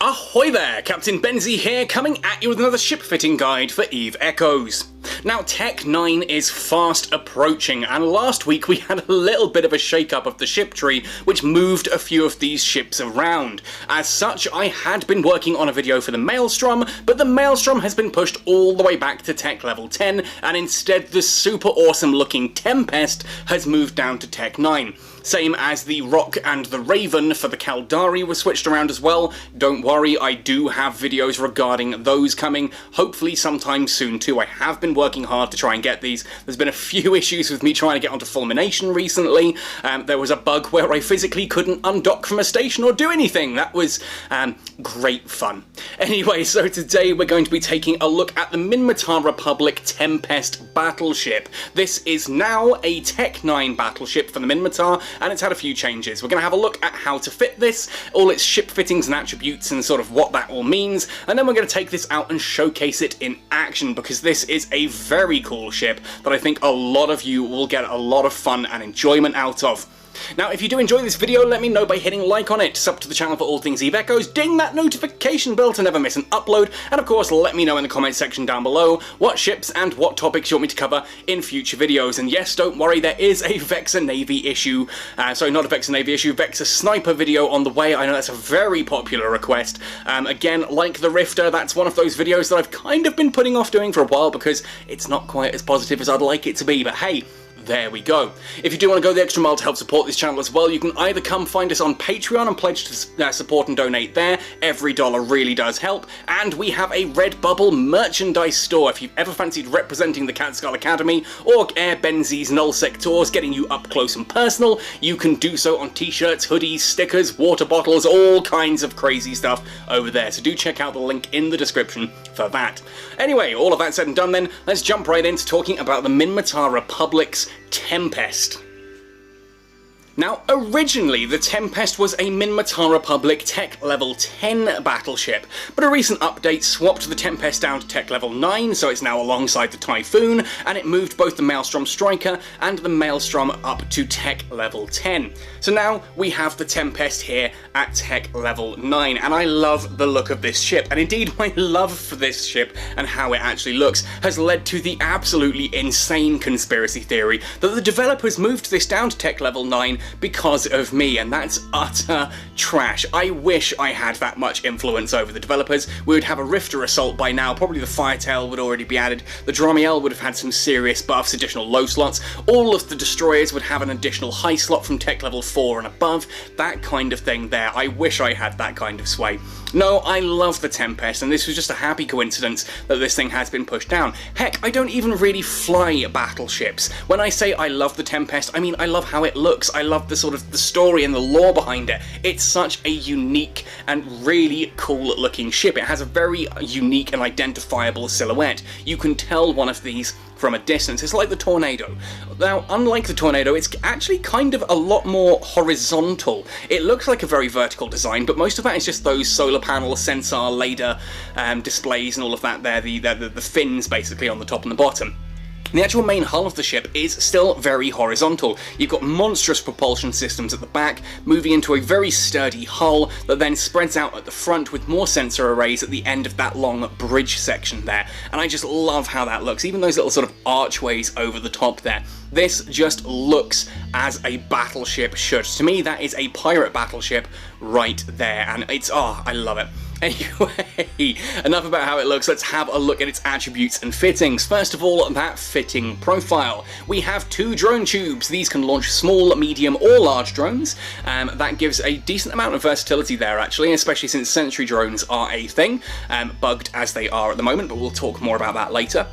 Ahoy there, Captain Benzie here, coming at you with another ship fitting guide for EVE Echoes. Now, Tech 9 is fast approaching, and last week we had a little bit of a shake-up of the ship tree, which moved a few of these ships around. As such, I had been working on a video for the Maelstrom, but the Maelstrom has been pushed all the way back to Tech level 10, and instead the super awesome looking Tempest has moved down to Tech 9. Same as the Rock and the Raven for the Caldari was switched around as well. Don't worry, I do have videos regarding those coming, hopefully sometime soon too. I have been working hard to try and get these. There's been a few issues with me trying to get onto Fulmination recently. There was a bug where I physically couldn't undock from a station or do anything. That was great fun. Anyway, so today we're going to be taking a look at the Minmatar Republic Tempest Battleship. This is now a Tech 9 battleship for the Minmatar, and it's had a few changes. We're going to have a look at how to fit this, all its ship fittings and attributes and sort of what that all means, and then we're going to take this out and showcase it in action, because this is a very cool ship that I think a lot of you will get a lot of fun and enjoyment out of. Now, if you do enjoy this video, let me know by hitting like on it, sub to the channel for all things EVE Echoes, ding that notification bell to never miss an upload, and of course let me know in the comments section down below what ships and what topics you want me to cover in future videos. And yes, don't worry, there is a Vexa Navy issue, sorry, not a Vexa Navy issue, Vexa Sniper video on the way. I know that's a very popular request. Again, like the Rifter, that's one of those videos that I've kind of been putting off doing for a while because it's not quite as positive as I'd like it to be, but hey, there we go. If you do want to go the extra mile to help support this channel as well, you can either come find us on Patreon and pledge to support and donate there. Every dollar really does help. And we have a Redbubble merchandise store. If you've ever fancied representing the Catskull Academy or Air Benzie's Null Sectors, getting you up close and personal, you can do so on t-shirts, hoodies, stickers, water bottles, all kinds of crazy stuff over there. So do check out the link in the description for that. Anyway, all of that said and done then, let's jump right into talking about the Minmatar Republic's Tempest. Now, originally, the Tempest was a Minmatar Republic Tech Level 10 battleship, but a recent update swapped the Tempest down to Tech Level 9, so it's now alongside the Typhoon, and it moved both the Maelstrom Striker and the Maelstrom up to Tech Level 10. So now we have the Tempest here at Tech Level 9, and I love the look of this ship, and indeed my love for this ship and how it actually looks has led to the absolutely insane conspiracy theory that the developers moved this down to Tech Level 9 because of me, and that's utter trash. I wish I had that much influence over the developers. We would have a Rifter Assault by now, probably the Firetail would already be added, the Dromiel would have had some serious buffs, additional low slots, all of the Destroyers would have an additional high slot from Tech Level 4 and above, that kind of thing there. I wish I had that kind of sway. No, I love the Tempest, and this was just a happy coincidence that this thing has been pushed down. Heck, I don't even really fly battleships. When I say I love the Tempest, I mean I love how it looks, I love the sort of the story and the lore behind it. It's such a unique and really cool looking ship. It has a very unique and identifiable silhouette. You can tell one of these from a distance. It's like the Tornado. Now, unlike the Tornado, it's actually kind of a lot more horizontal. It looks like a very vertical design, but most of that is just those solar panel, sensor, radar displays and all of that there, the fins basically on the top and the bottom. The actual main hull of the ship is still very horizontal. You've got monstrous propulsion systems at the back, moving into a very sturdy hull that then spreads out at the front with more sensor arrays at the end of that long bridge section there. And I just love how that looks, even those little sort of archways over the top there. This just looks as a battleship should. To me, that is a pirate battleship right there, and it's, oh, I love it. Anyway, enough about how it looks, let's have a look at its attributes and fittings. First of all, that fitting profile. We have two drone tubes. These can launch small, medium or large drones. That gives a decent amount of versatility there actually, especially since sentry drones are a thing, bugged as they are at the moment, but we'll talk more about that later.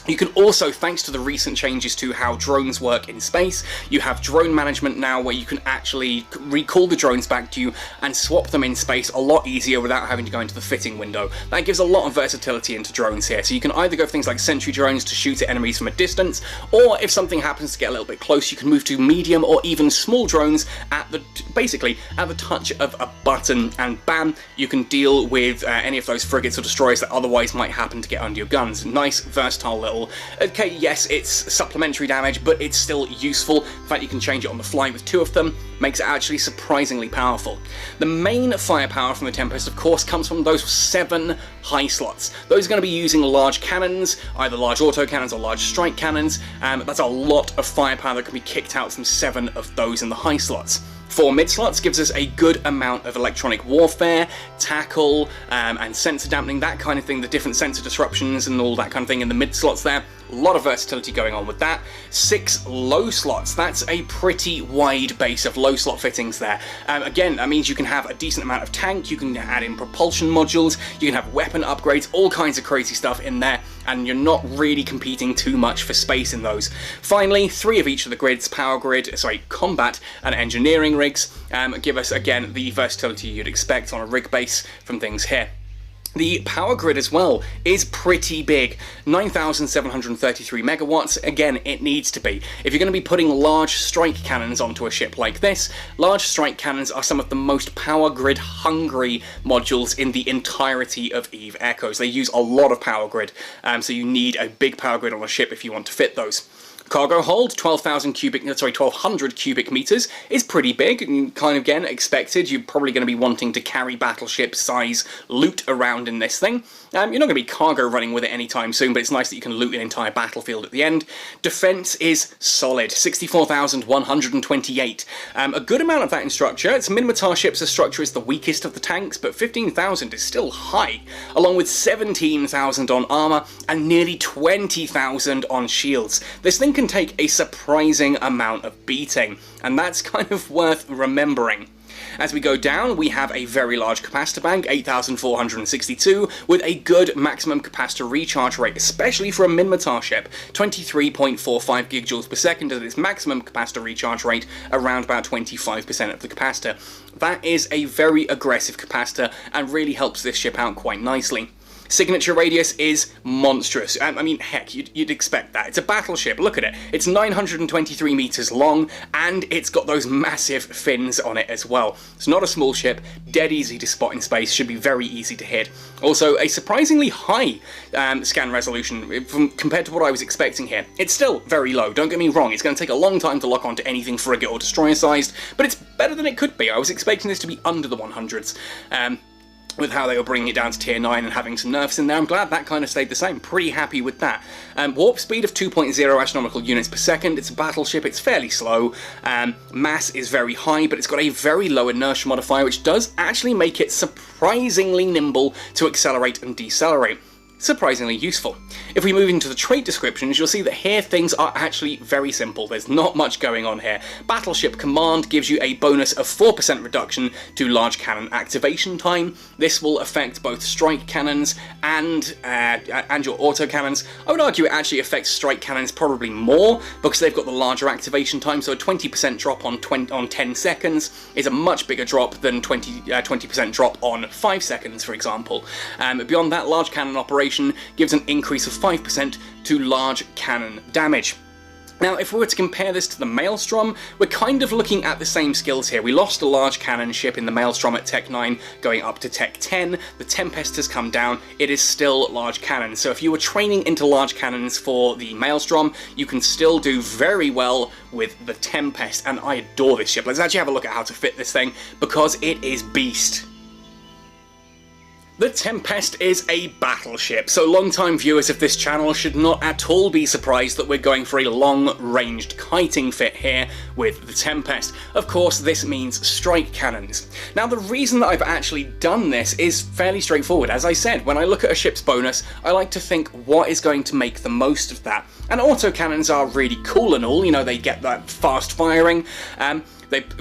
You can also, thanks to the recent changes to how drones work in space, you have drone management now where you can actually recall the drones back to you and swap them in space a lot easier without having to go into the fitting window. That gives a lot of versatility into drones here, so you can either go for things like sentry drones to shoot at enemies from a distance, or if something happens to get a little bit close, you can move to medium or even small drones at the, basically, at the touch of a button, and bam, you can deal with any of those frigates or destroyers that otherwise might happen to get under your guns. Nice, versatile little little. Okay, yes, it's supplementary damage, but it's still useful. The fact you can change it on the fly with 2 of them makes it actually surprisingly powerful. The main firepower from the Tempest, of course, comes from those 7 high slots. Those are going to be using large cannons, either large auto cannons or large strike cannons. That's a lot of firepower that can be kicked out from 7 of those in the high slots. 4 mid slots gives us a good amount of electronic warfare, tackle, and sensor dampening, that kind of thing, the different sensor disruptions and all that kind of thing in the mid slots there. A lot of versatility going on with that. 6 low slots, that's a pretty wide base of low slot fittings there. Again, that means you can have a decent amount of tank, you can add in propulsion modules, you can have weapon upgrades, all kinds of crazy stuff in there, and you're not really competing too much for space in those. Finally, 3 of each of the grids, combat and engineering rigs, give us again the versatility you'd expect on a rig base from things here. The power grid as well is pretty big, 9,733 megawatts. Again, it needs to be. If you're going to be putting large strike cannons onto a ship like this, large strike cannons are some of the most power grid hungry modules in the entirety of EVE Echoes. They use a lot of power grid, so you need a big power grid on a ship if you want to fit those. Cargo hold, 1,200 cubic meters, is pretty big, and kind of, again, expected. You're probably going to be wanting to carry battleship-size loot around in this thing. You're not going to be cargo running with it anytime soon, but it's nice that you can loot an entire battlefield at the end. Defense is solid, 64,128. A good amount of that in structure. It's Minmatar ships, the structure is the weakest of the tanks, but 15,000 is still high, along with 17,000 on armor and nearly 20,000 on shields. This thing can take a surprising amount of beating, and that's kind of worth remembering. As we go down, we have a very large capacitor bank, 8,462, with a good maximum capacitor recharge rate, especially for a Minmatar ship, 23.45 gigajoules per second at its maximum capacitor recharge rate, around about 25% of the capacitor. That is a very aggressive capacitor and really helps this ship out quite nicely. Signature radius is monstrous. I mean, heck, you'd expect that. It's a battleship, look at it. It's 923 meters long, and it's got those massive fins on it as well. It's not a small ship, dead easy to spot in space, should be very easy to hit. Also, a surprisingly high scan resolution compared to what I was expecting here. It's still very low, don't get me wrong, it's going to take a long time to lock onto anything frigate or destroyer sized, but it's better than it could be. I was expecting this to be under the 100s. With how they were bringing it down to tier 9 and having some nerfs in there. I'm glad that kind of stayed the same. Pretty happy with that. Warp speed of 2.0 astronomical units per second. It's a battleship, it's fairly slow. Mass is very high, but it's got a very low inertia modifier, which does actually make it surprisingly nimble to accelerate and decelerate. Surprisingly useful. If we move into the trait descriptions, you'll see that here things are actually very simple. There's not much going on here. Battleship Command gives you a bonus of 4% reduction to large cannon activation time. This will affect both strike cannons and your auto cannons. I would argue it actually affects strike cannons probably more because they've got the larger activation time, so a 20% drop on 10 seconds is a much bigger drop than 20% drop on 5 seconds, for example. Beyond that, large cannon operation gives an increase of 5% to large cannon damage. Now, if we were to compare this to the Maelstrom, we're kind of looking at the same skills here. We lost a large cannon ship in the Maelstrom at Tech 9, going up to Tech 10. The Tempest has come down. It is still large cannon. So if you were training into large cannons for the Maelstrom, you can still do very well with the Tempest. And I adore this ship. Let's actually have a look at how to fit this thing, because it is beast. The Tempest is a battleship, so long-time viewers of this channel should not at all be surprised that we're going for a long-ranged kiting fit here with the Tempest. Of course, this means strike cannons. Now, the reason that I've actually done this is fairly straightforward. As I said, when I look at a ship's bonus, I like to think what is going to make the most of that. And autocannons are really cool and all, you know, they get that fast firing.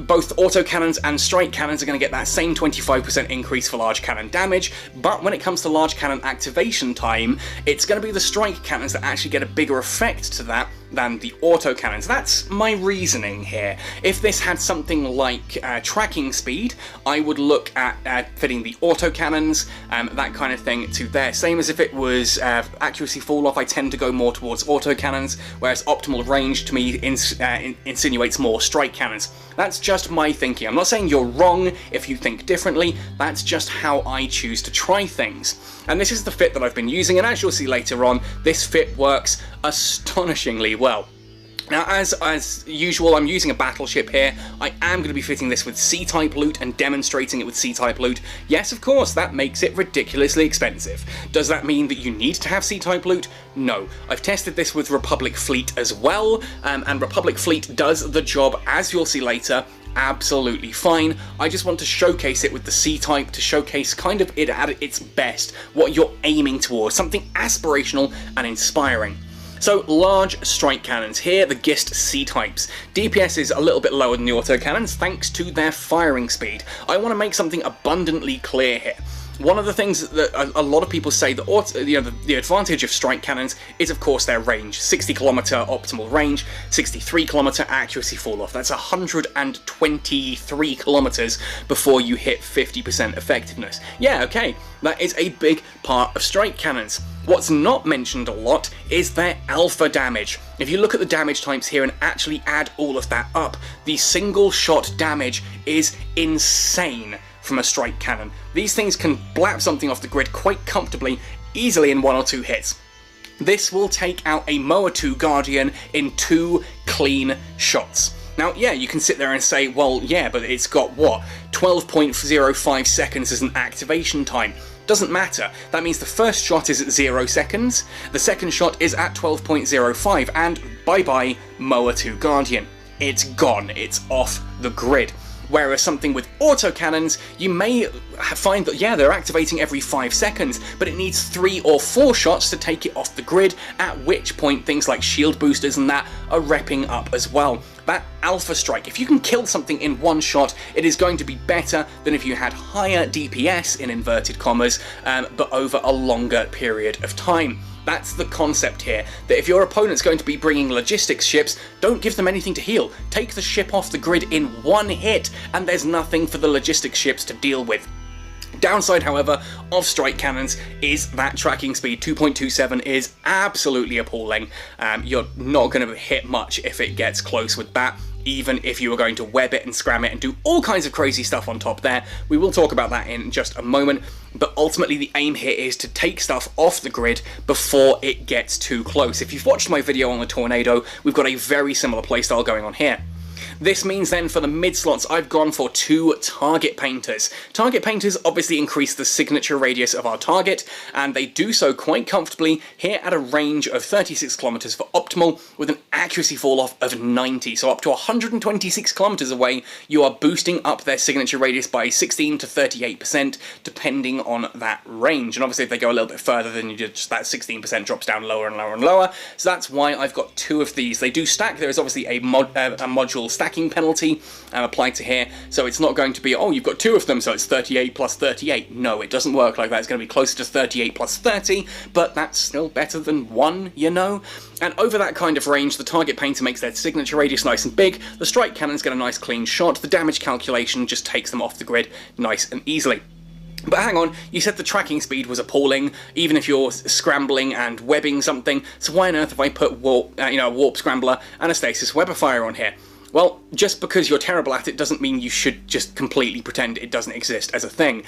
Both autocannons and strike cannons are going to get that same 25% increase for large cannon damage, but when it comes to large cannon activation time, it's going to be the strike cannons that actually get a bigger effect to that than the autocannons. That's my reasoning here. If this had something like tracking speed, I would look at fitting the autocannons, that kind of thing, to there. Same as if it was accuracy fall off, I tend to go more towards autocannons, whereas optimal range to me insinuates more strike cannons. That's just my thinking. I'm not saying you're wrong if you think differently, that's just how I choose to try things. And this is the fit that I've been using, and as you'll see later on, this fit works astonishingly well. Now, as usual, I'm using a Battleship here. I am going to be fitting this with C-type loot and demonstrating it with C-type loot. Yes, of course, that makes it ridiculously expensive. Does that mean that you need to have C-type loot? No. I've tested this with Republic Fleet as well, and Republic Fleet does the job, as you'll see later, absolutely fine. I just want to showcase it with the C-type to showcase kind of it at its best, what you're aiming towards, something aspirational and inspiring. So, large strike cannons here, the GIST C-types. DPS is a little bit lower than the autocannons thanks to their firing speed. I want to make something abundantly clear here. One of the things that a lot of people say that the advantage of strike cannons is, of course, their range. 60km optimal range, 63km accuracy fall off. That's 123 kilometers before you hit 50% effectiveness. Yeah, okay, that is a big part of strike cannons. What's not mentioned a lot is their alpha damage. If you look at the damage types here and actually add all of that up, the single shot damage is insane from a strike cannon. These things can blap something off the grid quite comfortably, easily in 1 or 2 hits. This will take out a Moa 2 Guardian in 2 clean shots. Now, yeah, you can sit there and say, well, yeah, but it's got, what, 12.05 seconds as an activation time. Doesn't matter. That means the first shot is at 0 seconds, the second shot is at 12.05, and bye-bye Moa 2 Guardian. It's gone. It's off the grid. Whereas something with autocannons, you may find that, yeah, they're activating every 5 seconds, but it needs 3 or 4 shots to take it off the grid, at which point things like shield boosters and that are repping up as well. That alpha strike, if you can kill something in 1 shot, it is going to be better than if you had higher DPS, in inverted commas, but over a longer period of time. That's the concept here, that if your opponent's going to be bringing logistics ships, don't give them anything to heal. Take the ship off the grid in 1 hit, and there's nothing for the logistics ships to deal with. Downside, however, of strike cannons is that tracking speed. 2.27 is absolutely appalling. You're not going to hit much if it gets close with that, even if you were going to web it and scram it and do all kinds of crazy stuff on top there. We will talk about that in just a moment, but ultimately the aim here is to take stuff off the grid before it gets too close. If you've watched my video on the Tornado, we've got a very similar playstyle going on here. This means then for the mid slots, I've gone for 2 target painters. Target painters obviously increase the signature radius of our target, and they do so quite comfortably here at a range of 36 kilometers for optimal, with an accuracy fall off of 90. So up to 126 kilometers away, you are boosting up their signature radius by 16 to 38%, depending on that range. And obviously if they go a little bit further, then just that 16% drops down lower and lower and lower. So that's why I've got 2 of these. They do stack. There is obviously a module stacking penalty applied to here, so it's not going to be, oh, you've got 2 of them, so it's 38 plus 38. No, it doesn't work like that. It's going to be closer to 38 plus 30, but that's still better than 1, you know? And over that kind of range, the target painter makes their signature radius nice and big, the strike cannons get a nice clean shot, the damage calculation just takes them off the grid nice and easily. But hang on, you said the tracking speed was appalling, even if you're scrambling and webbing something, so why on earth have I put warp, a warp scrambler and a stasis webifier on here? Well, just because you're terrible at it doesn't mean you should just completely pretend it doesn't exist as a thing.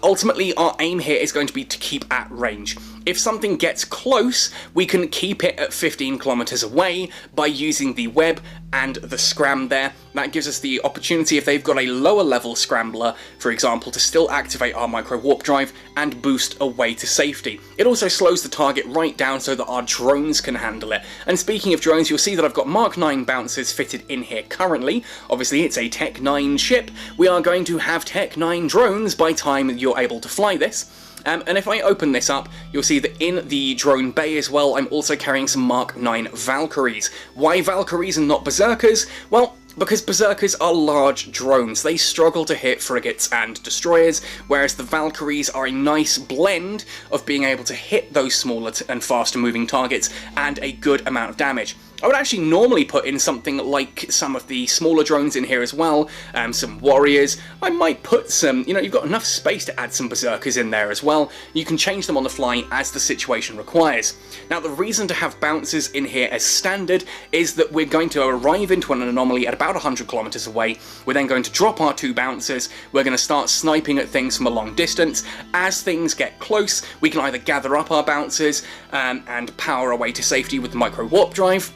Ultimately, our aim here is going to be to keep at range. If something gets close, we can keep it at 15 kilometers away by using the web and the scram there. That gives us the opportunity, if they've got a lower level scrambler, for example, to still activate our micro warp drive and boost away to safety. It also slows the target right down so that our drones can handle it. And speaking of drones, you'll see that I've got Mark 9 bouncers fitted in here currently. Obviously, it's a Tech 9 ship. We are going to have Tech 9 drones by time you're able to fly this. And if I open this up, you'll see that in the drone bay as well, I'm also carrying some Mark 9 Valkyries. Why Valkyries and not Berserkers? Well, because Berserkers are large drones. They struggle to hit frigates and destroyers, whereas the Valkyries are a nice blend of being able to hit those smaller and faster moving targets and a good amount of damage. I would actually normally put in something like some of the smaller drones in here as well, some warriors. I might put some, you know, you've got enough space to add some berserkers in there as well. You can change them on the fly as the situation requires. Now, the reason to have bouncers in here as standard is that we're going to arrive into an anomaly at about 100 kilometers away. We're then going to drop our 2 bouncers. We're going to start sniping at things from a long distance. As things get close, we can either gather up our bouncers and power away to safety with the micro warp drive,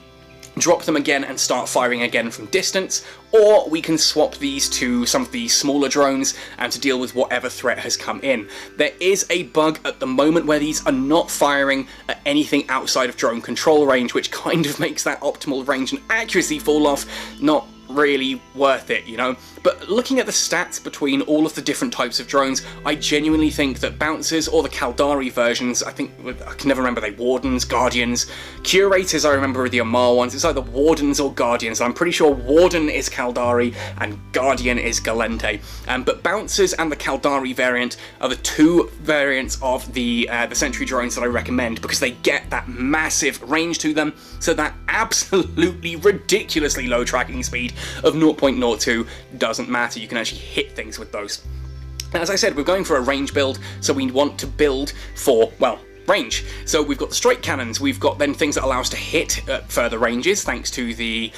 drop them again and start firing again from distance, or we can swap these to some of the smaller drones and to deal with whatever threat has come in. There is a bug at the moment where these are not firing at anything outside of drone control range, which kind of makes that optimal range and accuracy fall off not really worth it, you know. But looking at the stats between all of the different types of drones, I genuinely think that bouncers, or the Caldari versions, I can never remember, they Wardens, Guardians, Curators I remember are the Amarr ones, it's either Wardens or Guardians. I'm pretty sure Warden is Caldari and Guardian is Galente. But bouncers and the Caldari variant are the 2 variants of the Sentry drones that I recommend, because they get that massive range to them, so that absolutely ridiculously low tracking speed of 0.02 doesn't matter. You can actually hit things with those. As I said, we're going for a range build, so we want to build for, well, range. So we've got the strike cannons, we've got then things that allow us to hit at further ranges thanks to the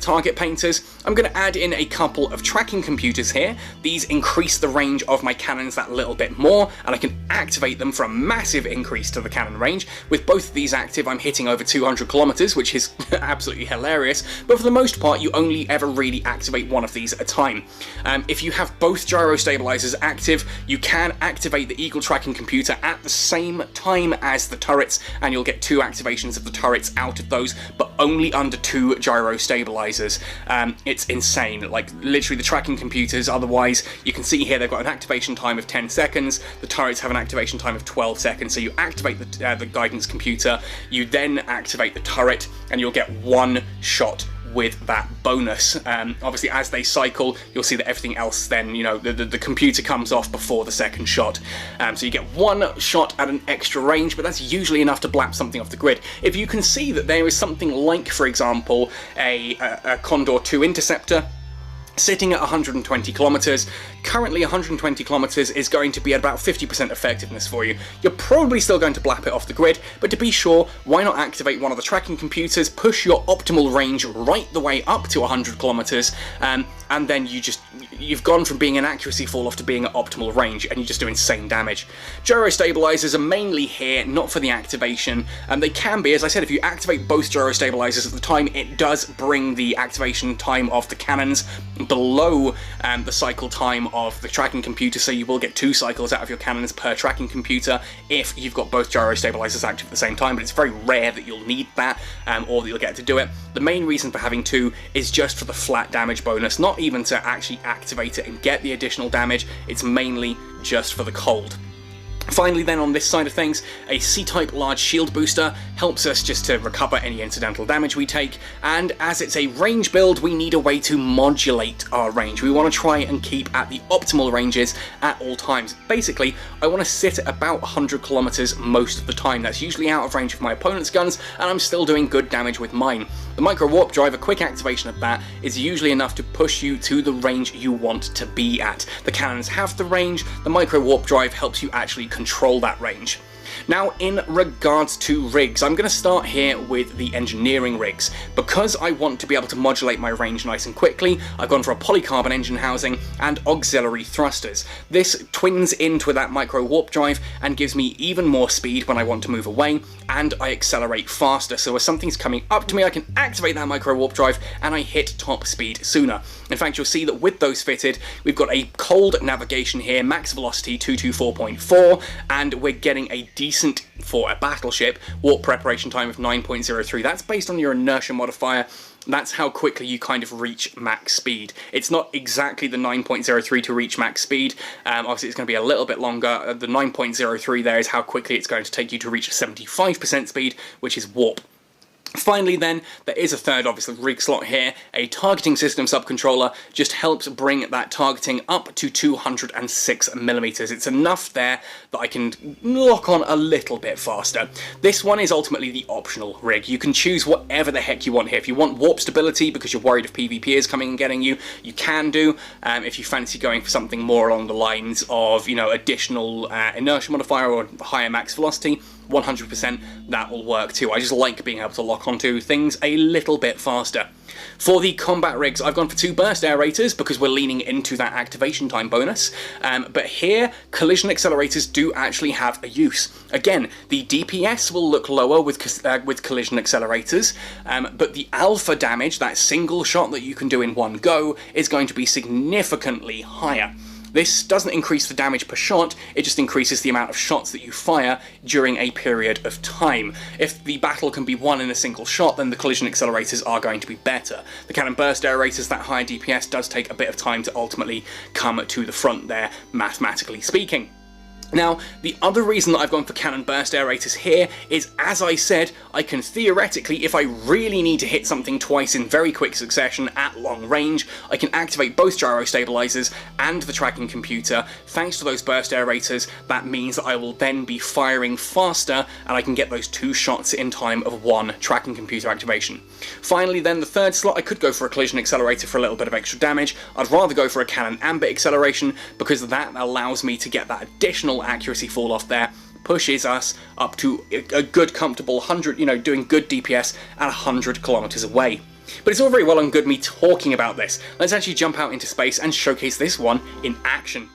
target painters. I'm going to add in a couple of tracking computers here. These increase the range of my cannons that little bit more, and I can activate them for a massive increase to the cannon range. With both of these active, I'm hitting over 200 kilometers, which is absolutely hilarious, but for the most part you only ever really activate one of these at a time. If you have both gyro stabilizers active, you can activate the Eagle tracking computer at the same time as the turrets, and you'll get 2 activations of the turrets out of those, but only under 2 gyro stabilizers. It's insane, like literally the tracking computers, otherwise you can see here they've got an activation time of 10 seconds, the turrets have an activation time of 12 seconds, so you activate the guidance computer, you then activate the turret, and you'll get 1 shot with that bonus. Obviously as they cycle, you'll see that everything else then, you know, the computer comes off before the second shot. So you get 1 shot at an extra range, but that's usually enough to blap something off the grid. If you can see that there is something like, for example, a Condor 2 interceptor sitting at 120 kilometers. Currently 120 kilometers is going to be at about 50% effectiveness for you. You're probably still going to blap it off the grid, but to be sure, why not activate one of the tracking computers, push your optimal range right the way up to 100 kilometers, and then you've gone from being an accuracy fall off to being at optimal range, and you just do insane damage. Gyro stabilizers are mainly here, not for the activation, and they can be, as I said, if you activate both gyro stabilizers at the time, it does bring the activation time of the cannons below the cycle time of the tracking computer, so you will get 2 cycles out of your cannons per tracking computer if you've got both gyro stabilizers active at the same time, but it's very rare that you'll need that, or that you'll get to do it. The main reason for having 2 is just for the flat damage bonus, not even to actually activate it and get the additional damage, it's mainly just for the cold. Finally then, on this side of things, a C-type large shield booster helps us just to recover any incidental damage we take, and as it's a range build, we need a way to modulate our range. We want to try and keep at the optimal ranges at all times. Basically, I want to sit at about 100 kilometers most of the time. That's usually out of range of my opponent's guns, and I'm still doing good damage with mine. The micro warp drive, a quick activation of that, is usually enough to push you to the range you want to be at. The cannons have the range, the micro warp drive helps you actually control that range. Now, in regards to rigs, I'm going to start here with the engineering rigs. Because I want to be able to modulate my range nice and quickly, I've gone for a polycarbon engine housing and auxiliary thrusters. This twins into that micro warp drive and gives me even more speed when I want to move away, and I accelerate faster, so as something's coming up to me I can activate that micro warp drive and I hit top speed sooner. In fact, you'll see that with those fitted, we've got a cold navigation here, max velocity 224.4, and we're getting a decent, for a battleship, warp preparation time of 9.03. That's based on your inertia modifier. That's how quickly you kind of reach max speed. It's not exactly the 9.03 to reach max speed. Obviously it's going to be a little bit longer. The 9.03 there is how quickly it's going to take you to reach 75% speed, which is warp. Finally then, there is a third obviously rig slot here. A targeting system subcontroller just helps bring that targeting up to 206mm. It's enough there that I can lock on a little bit faster. This one is ultimately the optional rig. You can choose whatever the heck you want here. If you want warp stability because you're worried if PvP is coming and getting you, you can do. If you fancy going for something more along the lines of, you know, additional inertia modifier or higher max velocity, 100% that will work too. I just like being able to lock onto things a little bit faster. For the combat rigs, I've gone for 2 burst aerators because we're leaning into that activation time bonus, but here collision accelerators do actually have a use. Again, the DPS will look lower with collision accelerators, but the alpha damage, that single shot that you can do in one go, is going to be significantly higher. This doesn't increase the damage per shot, it just increases the amount of shots that you fire during a period of time. If the battle can be won in a single shot, then the collision accelerators are going to be better. The cannon burst aerators, that higher DPS, does take a bit of time to ultimately come to the front there, mathematically speaking. Now, the other reason that I've gone for cannon burst aerators here is, as I said, I can theoretically, if I really need to hit something twice in very quick succession at long range, I can activate both gyro stabilizers and the tracking computer. Thanks to those burst aerators, that means that I will then be firing faster and I can get those 2 shots in time of 1 tracking computer activation. Finally then, the third slot, I could go for a collision accelerator for a little bit of extra damage. I'd rather go for a cannon ambit acceleration because that allows me to get that additional accuracy fall off there, pushes us up to a good comfortable 100, you know, doing good DPS at 100 kilometers away. But it's all very well and good me talking about this. Let's actually jump out into space and showcase this one in action.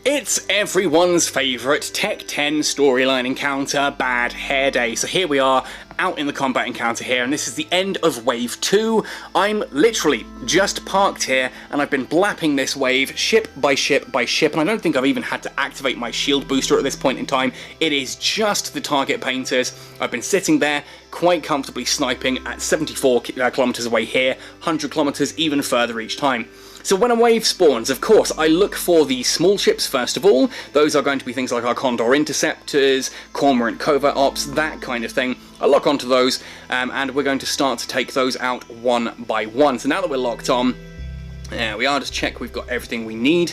It's everyone's favourite Tech 10 storyline encounter, Bad Hair Day. So here we are, out in the combat encounter here, and this is the end of Wave 2. I'm literally just parked here, and I've been blapping this wave ship by ship by ship, and I don't think I've even had to activate my shield booster at this point in time. It is just the target painters. I've been sitting there, quite comfortably sniping at 74 kilometers away here, 100 kilometers even further each time. So when a wave spawns, of course, I look for the small ships first of all. Those are going to be things like our Condor Interceptors, Cormorant Covert Ops, that kind of thing. I lock onto those, and we're going to start to take those out one by one. So now that we're locked on, there we are, just check we've got everything we need.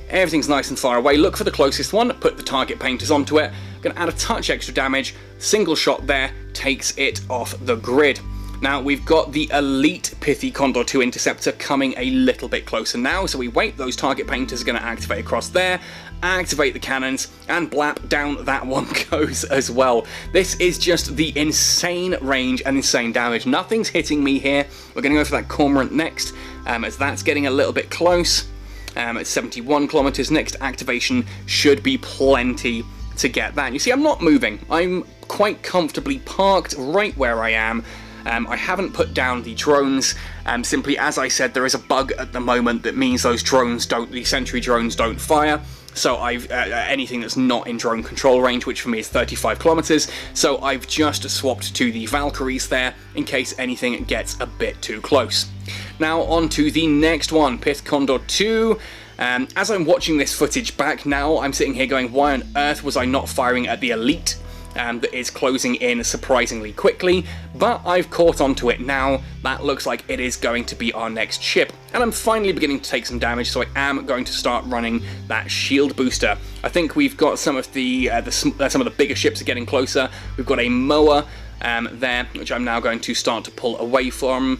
Everything's nice and far away. Look for the closest one, put the target painters onto it. Going to add a touch extra damage. Single shot there takes it off the grid. Now we've got the elite Pithy Condor 2 Interceptor coming a little bit closer now, so we wait, those target painters are going to activate across there, activate the cannons, and blap, down that one goes as well. This is just the insane range and insane damage. Nothing's hitting me here. We're going to go for that Cormorant next, as that's getting a little bit close. At 71 kilometers, next activation should be plenty to get that. You see, I'm not moving. I'm quite comfortably parked right where I am. I haven't put down the drones, simply as I said, there is a bug at the moment that means those drones the sentry drones don't fire, so I've, anything that's not in drone control range, which for me is 35 kilometers, so I've just swapped to the Valkyries there, in case anything gets a bit too close. Now on to the next one, Pith Condor 2. As I'm watching this footage back now, I'm sitting here going, why on earth was I not firing at the elite? That is closing in surprisingly quickly, but I've caught onto it now. That looks like it is going to be our next ship, and I'm finally beginning to take some damage, so I am going to start running that shield booster. I think we've got some of the some of the bigger ships are getting closer. We've got a mower there, which I'm now going to start to pull away from.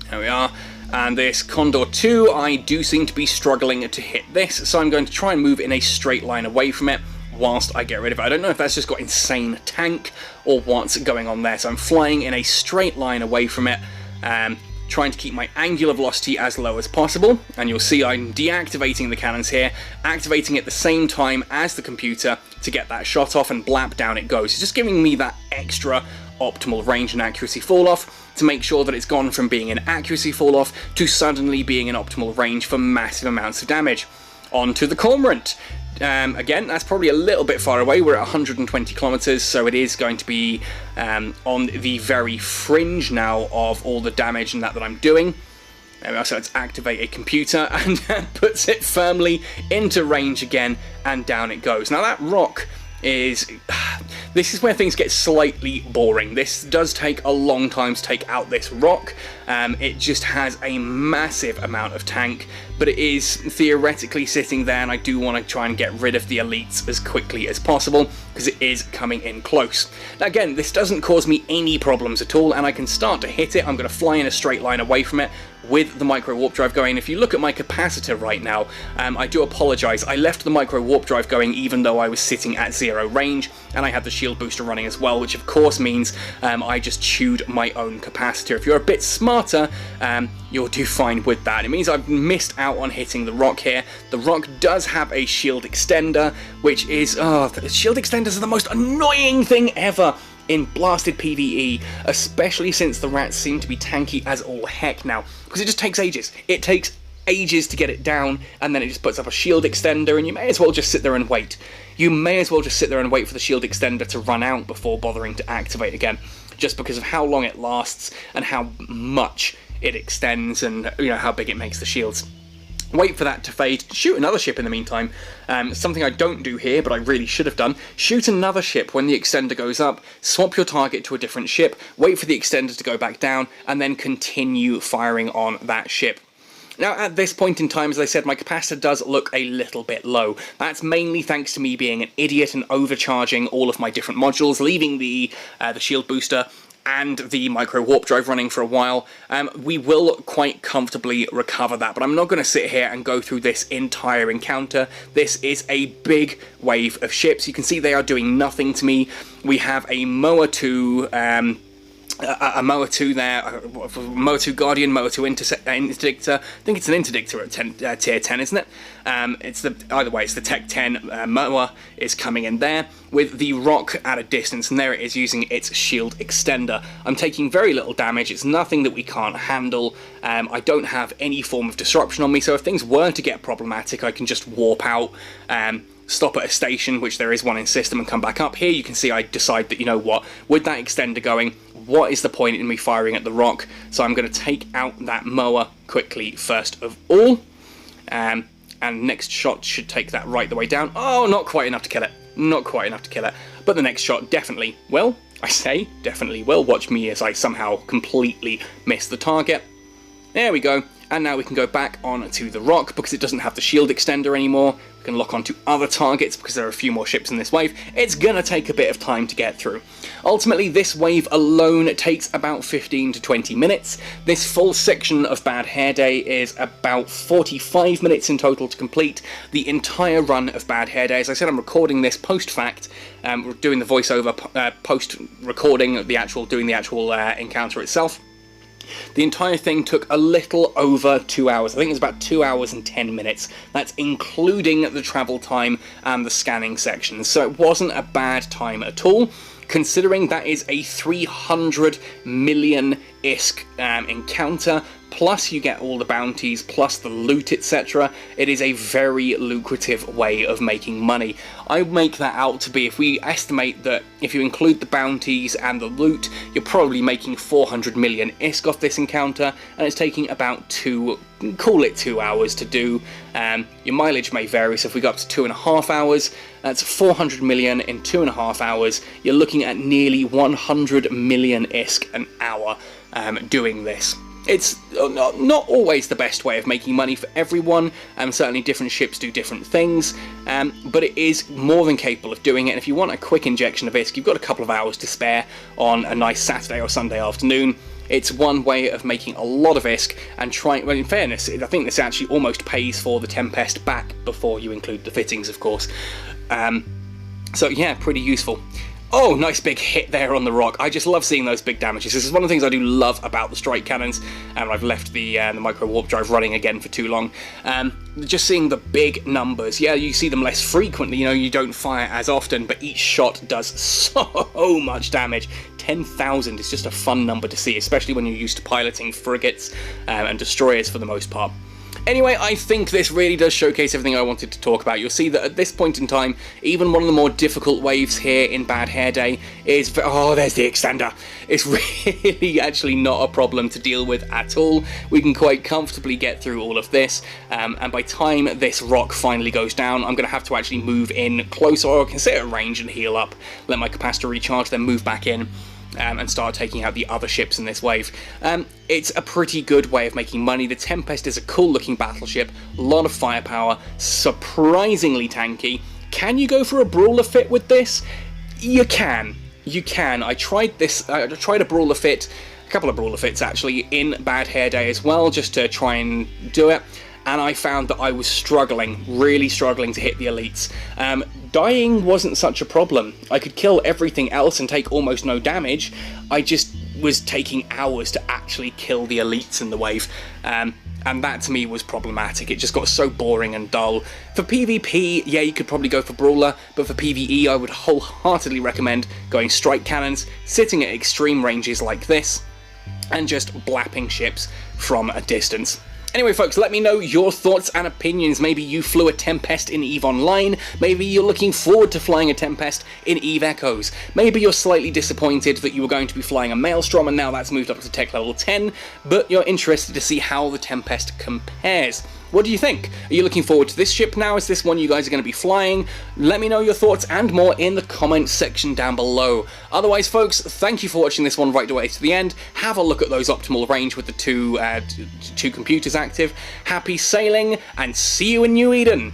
There we are. And this Condor 2, I do seem to be struggling to hit this, so I'm going to try and move in a straight line away from it whilst I get rid of it. I don't know if that's just got insane tank or what's going on there, so I'm flying in a straight line away from it, trying to keep my angular velocity as low as possible, and you'll see I'm deactivating the cannons here, activating at the same time as the computer to get that shot off, and blap, down it goes. It's just giving me that extra optimal range and accuracy fall off to make sure that it's gone from being an accuracy fall off to suddenly being an optimal range for massive amounts of damage. On to the Cormorant. Again, that's probably a little bit far away. We're at 120 kilometers, so it is going to be on the very fringe now of all the damage and that I'm doing. There we are, so let's activate a computer, and that puts it firmly into range again, and down it goes. Now that rock is... This is where things get slightly boring. This does take a long time to take out this rock. It just has a massive amount of tank, but it is theoretically sitting there, and I do want to try and get rid of the elites as quickly as possible because it is coming in close. Now again, this doesn't cause me any problems at all, and I can start to hit it. I'm going to fly in a straight line away from it with the micro warp drive going. If you look at my capacitor right now, I do apologise. I left the micro warp drive going even though I was sitting at 0 range, and I had the shield booster running as well, which of course means I just chewed my own capacitor. If you're a bit smarter, you'll do fine with that. It means I've missed out on hitting the rock here. The rock does have a shield extender, which is, shield extenders are the most annoying thing ever in blasted PvE, especially since the rats seem to be tanky as all heck now, because it just takes ages. It takes ages to get it down, and then it just puts up a shield extender, and you may as well just sit there and wait. You may as well just sit there and wait for the shield extender to run out before bothering to activate again, just because of how long it lasts and how much it extends, and you know how big it makes the shields. Wait for that to fade, shoot another ship in the meantime. Something I don't do here, but I really should have done. Shoot another ship when the extender goes up, swap your target to a different ship, wait for the extender to go back down, and then continue firing on that ship. Now, at this point in time, as I said, my capacitor does look a little bit low. That's mainly thanks to me being an idiot and overcharging all of my different modules, leaving the shield booster and the micro warp drive running for a while. We will quite comfortably recover that, but I'm not going to sit here and go through this entire encounter. This is a big wave of ships. You can see they are doing nothing to me. We have a Moa 2, a Moa 2 there, Moa 2 Guardian, Moa 2 Interdictor. I think it's an Interdictor at tier 10, isn't it? Either way, it's the Tech 10 Moa is coming in there with the rock at a distance, and there it is using its shield extender. I'm taking very little damage. It's nothing that we can't handle. I don't have any form of disruption on me, so if things were to get problematic, I can just warp out, stop at a station, which there is one in system, and come back up. Here you can see I decide that, you know what, with that extender going, what is the point in me firing at the rock? So I'm going to take out that Moa quickly first of all, and next shot should take that right the way down. Oh, not quite enough to kill it. Not quite enough to kill it. But the next shot definitely will. I say definitely will. Watch me as I somehow completely miss the target. There we go. And now we can go back on to the rock because it doesn't have the shield extender anymore. We can lock onto other targets because there are a few more ships in this wave. It's gonna take a bit of time to get through. Ultimately, this wave alone takes about 15 to 20 minutes. This full section of Bad Hair Day is about 45 minutes in total to complete. The entire run of Bad Hair Day, as I said, I'm recording this post-fact. We're doing the voiceover post-recording, doing the actual encounter itself. The entire thing took a little over 2 hours. I think it was about 2 hours and 10 minutes. That's including the travel time and the scanning sections. So it wasn't a bad time at all, considering that is a 300 million ISK encounter, plus you get all the bounties, plus the loot, etc. It is a very lucrative way of making money. I make that out to be, if we estimate that if you include the bounties and the loot, you're probably making 400 million ISK off this encounter, and it's taking about call it 2 hours to do. Your mileage may vary, so if we go up to 2.5 hours, that's 400 million in 2.5 hours. You're looking at nearly 100 million ISK an hour doing this. It's not always the best way of making money for everyone, certainly different ships do different things, but it is more than capable of doing it, and if you want a quick injection of ISK, you've got a couple of hours to spare on a nice Saturday or Sunday afternoon. It's one way of making a lot of ISK and trying, well, in fairness, I think this actually almost pays for the Tempest back before you include the fittings, of course. So yeah, pretty useful. Oh, nice big hit there on the rock. I just love seeing those big damages. This is one of the things I do love about the strike cannons, and I've left the micro warp drive running again for too long. Just seeing the big numbers. Yeah, you see them less frequently, you know, you don't fire as often, but each shot does so much damage. 10,000 is just a fun number to see, especially when you're used to piloting frigates and destroyers for the most part. Anyway, I think this really does showcase everything I wanted to talk about. You'll see that at this point in time, even one of the more difficult waves here in Bad Hair Day is... Oh, there's the extender. It's really actually not a problem to deal with at all. We can quite comfortably get through all of this, and by time this rock finally goes down, I'm going to have to actually move in closer, or I can sit at range and heal up, let my capacitor recharge, then move back in. And start taking out the other ships in this wave. It's a pretty good way of making money. The Tempest is a cool looking battleship, a lot of firepower, surprisingly tanky. Can you go for a brawler fit with this? You can. You can. I tried this, I tried a brawler fit, a couple of brawler fits actually, in Bad Hair Day as well, just to try and do it. And I found that I was struggling, really struggling to hit the elites. Dying wasn't such a problem. I could kill everything else and take almost no damage. I just was taking hours to actually kill the elites in the wave. And that to me was problematic. It just got so boring and dull. For PvP, yeah, you could probably go for Brawler, but for PvE I would wholeheartedly recommend going strike cannons, sitting at extreme ranges like this, and just blapping ships from a distance. Anyway folks, let me know your thoughts and opinions. Maybe you flew a Tempest in EVE Online, maybe you're looking forward to flying a Tempest in EVE Echoes, maybe you're slightly disappointed that you were going to be flying a Maelstrom and now that's moved up to tech level 10, but you're interested to see how the Tempest compares. What do you think? Are you looking forward to this ship now? Is this one you guys are going to be flying? Let me know your thoughts and more in the comments section down below. Otherwise, folks, thank you for watching this one right the way to the end. Have a look at those optimal range with the two computers active. Happy sailing, and see you in New Eden!